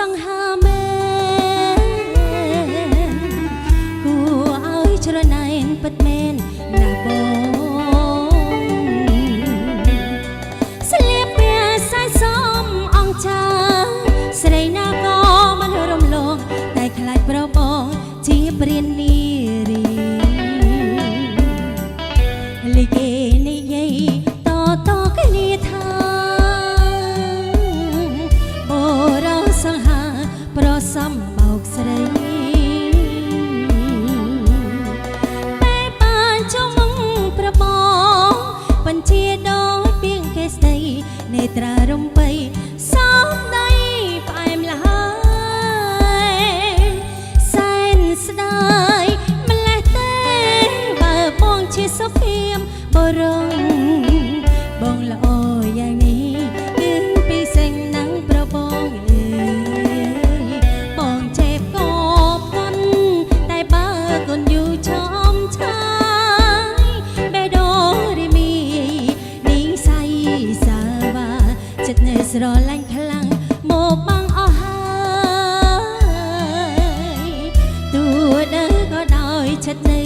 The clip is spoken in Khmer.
ងហាមែគួរឲ្យច្រណែនពិតមែនណាបងស្លៀកពាក់សាយសមអង្គចាស្រីណាក៏មិនរំលងតែខ្លាចប្របងជាព្រាននារីលីគេនិយាយតគ្នាថាបរោសង្ហាប្រសំបោកស្រីតែបានចុងប្របងបញ្ជាដោយពីងគេស្ដីនេត្រារំបីសំដីផ្អែមល្ហើយសែនស្ដាយម្លេះទេបើបងជាសុភីមបរងបងល្អយ៉ាងនេះគឺពីសេងនឹងប្របងអើយបងចេបក៏ផុនតែបើកូនយូរចំឆាយបេដូរីមីនីសៃសាវ៉ាចិត្តនៅស្រឡាញ់ខ្លាំងមកបាំងអស់ហើយទូដើក៏ដោយចិត្តនៅ